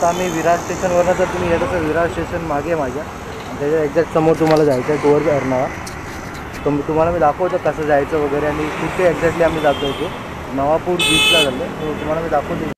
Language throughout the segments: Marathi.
आता आम्ही विरार स्टेशनवरनं जर तुम्ही येत असाल, विरार स्टेशन मागे माझ्या त्याच्या एक्झॅक्ट समोर तुम्हाला जायचं आहे टुवर्ड अर्नाळा. तर तुम्हाला मी दाखवतो कसं जायचं वगैरे आणि कुठे एक्झॅक्टली आम्ही जातो आहे. ते नवापूर बीचला झालं तो तुम्हाला मी दाखवतो.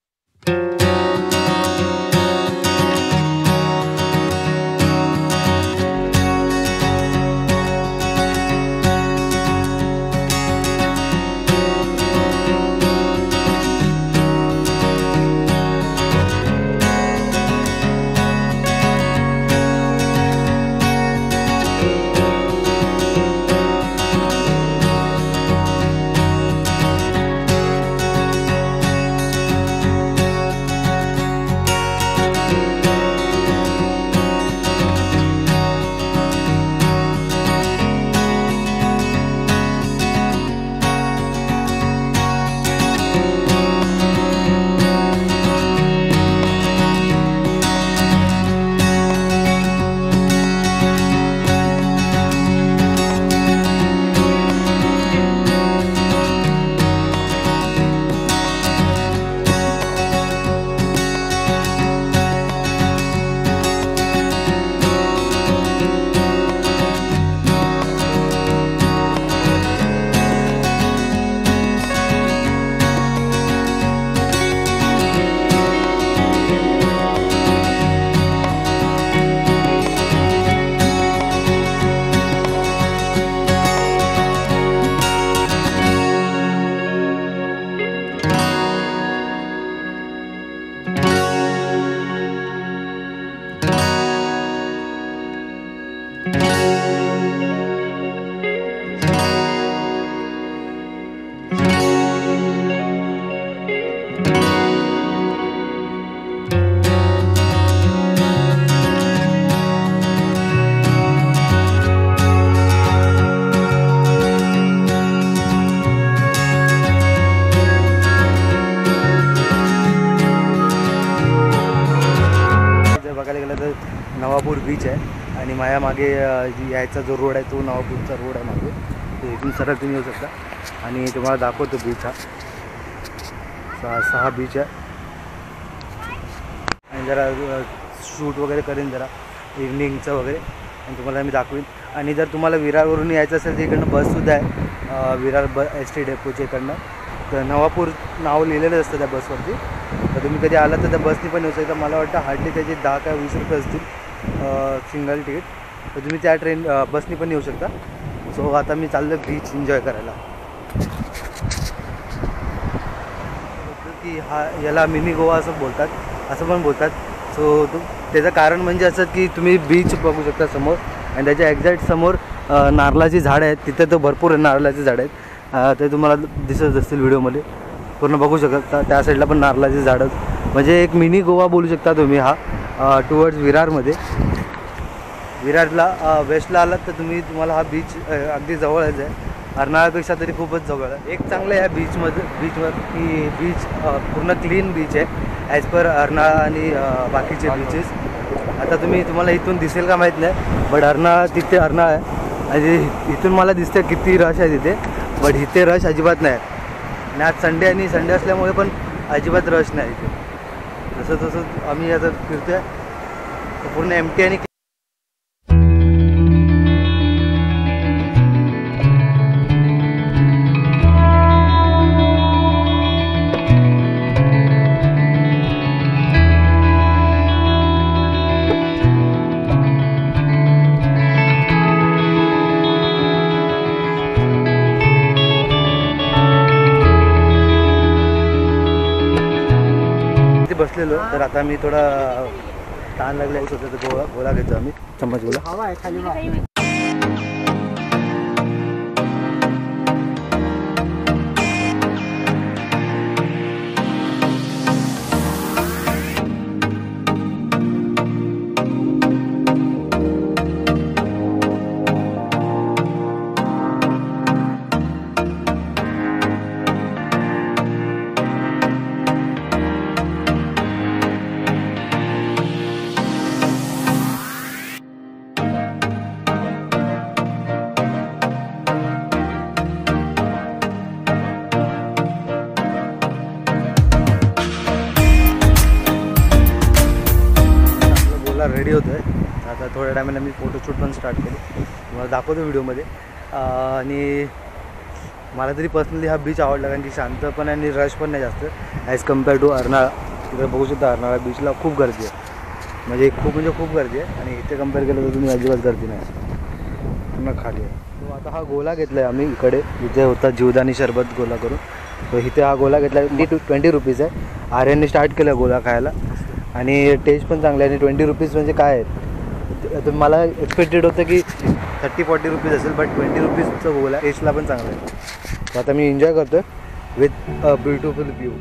नवापूर बीच आहे आणि माझ्या मागे यायचा जो रोड आहे तो नवापूरचा रोड आहे मागे. तो इथून सरळ तुम्ही येऊ शकता आणि तुम्हाला दाखवतो बीच. हा सहा बीच आहे आणि जरा शूट वगैरे करेन जरा इव्हनिंगचं वगैरे आणि तुम्हाला मी दाखवीन. आणि जर तुम्हाला विरारवरून यायचं असेल तर इकडनं बससुद्धा आहे विरार ST डेपोच्या इकडनं. तर नवापूर नाव लिहिलेलं असतं त्या बसवरती. तर तुम्ही कधी आला तर त्या बसनी पण येऊ शकता. मला वाटतं हार्डली त्याचे 10 का 20 रुपये असतील सिंगल तिकीट. तर तुम्ही त्या बसनी पण येऊ शकता. सो आता मी चाललो बीच एन्जॉय करायला. की याला मिनी गोवा असं बोलतात, असं पण बोलतात. सो त्याचं कारण म्हणजे असं की तुम्ही बीच बघू शकता समोर आणि त्याच्या एक्झॅक्ट समोर नारळाची झाडं आहेत. तिथे तर भरपूर नारळाची झाडं आहेत. ते तुम्हाला दिसत असतील व्हिडिओमध्ये. पूर्ण बघू शकता त्या साईडला पण नारळाची झाडं. म्हणजे एक मिनी गोवा बोलू शकता तुम्ही हा टुवर्ड्स विरारमध्ये. विरारला वेस्टला आलात तर तुम्हाला हा बीच अगदी जवळच आहे. अर्नाळापेक्षा तरी खूपच जवळ आहे. एक चांगलं आहे बीचवर की बीच पूर्ण क्लीन बीच आहे ॲज पर अर्नाळा आणि बाकीचे बीचेस. आता तुम्हाला इथून दिसेल का माहीत नाही, बट तिथे अर्नाळा आहे आणि इथून मला दिसतं किती रश आहे तिथे. बट इथे रश अजिबात नाही आणि आज संडे आणि संडे असल्यामुळे पण अजिबात रश नाही इथे. तसं आम्ही आता फिरतोय पूर्ण एमटी आणि बसलेलो. तर आता मी थोडा ताण लागला होता, गोळा घेतो आम्ही चम्मच गोळा. हवा आहे खाली. रेडी होतो आहे. आता थोड्या टायमाला मी फोटोशूट पण स्टार्ट केली, तुम्हाला दाखवतो व्हिडिओमध्ये. आणि मला तरी पर्सनली हा बीच आवडला, कारण की शांत पण आणि रश पण नाही जास्त ॲज कम्पेअर टू अर्नाळा. तिकडे बघू शकता अर्नाळा बीचला खूप गर्दी आहे, म्हणजे खूप गर्दी आहे. आणि इथे कम्पेअर केलं तर तुम्ही अजिबात गर्दी नाही, पूर्ण खाली आहे. तो आता हा गोला घेतला आहे आम्ही इकडे, इथे होता जीवदानी शरबत गोला करून. तो इथे हा गोला घेतला आहे, 20 रुपीज आहे. आर्यनने स्टार्ट केलं गोला खायला आणि टेस्ट पण चांगला आहे. आणि 20 रुपीज म्हणजे काय आहे, तर मला एक्सपेक्टेड होतं की 30-40 रुपीज असेल, बट 20 रुपीजचं गोला टेस्टला पण चांगलं आहे. तर आता मी एन्जॉय करतो with a beautiful view.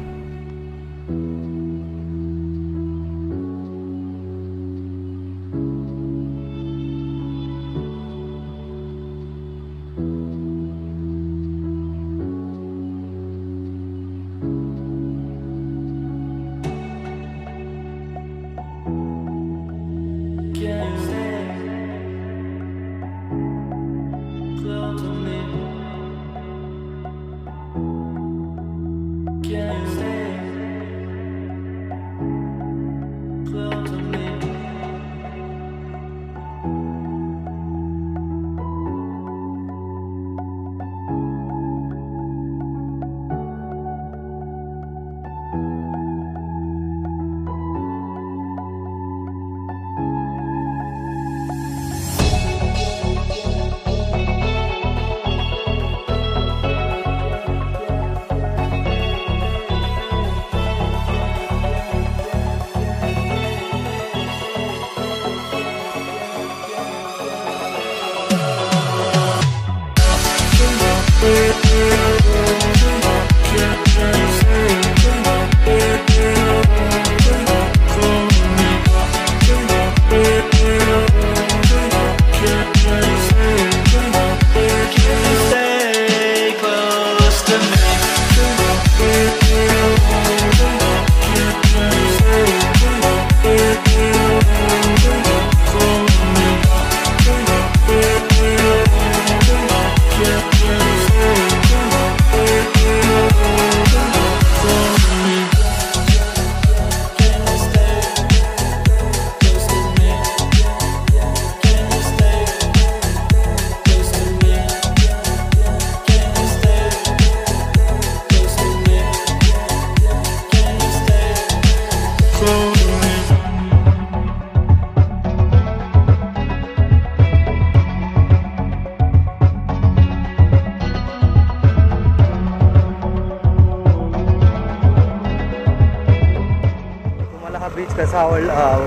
Beach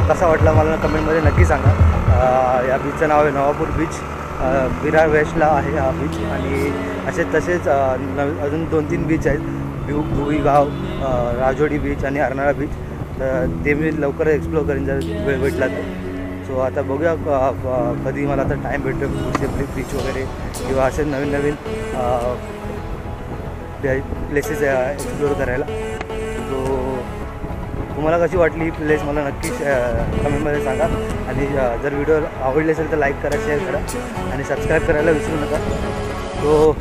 कसा वाटला मला कमेंटमध्ये नक्की सांगा. या बीचचं नाव आहे नवापूर बीच. विरार वेस्टला आहे हा बीच. आणि तसेच अजून 2-3 बीच आहेत, भुईगाव, राजोडी बीच आणि अर्नाळा बीच. तर ते मी लवकर एक्सप्लोर करेन जर वेळ भेटला तर. सो आता बघूया कधी मला आता टाईम भेटतो पुढचे बीच वगैरे किंवा असे नवीन प्लेसेस एक्सप्लोर करायला. सो तुम्हाला कशी वाटली ही प्लेस मला नक्की कमेंटमध्ये सांगा. आणि जर व्हिडिओ आवडले असेल तर लाईक करा, शेअर करा आणि सबस्क्राईब करायला विसरू नका. तो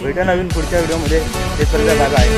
भेटा नवीन पुढच्या व्हिडिओमध्ये. ते सर्व जागा आहे.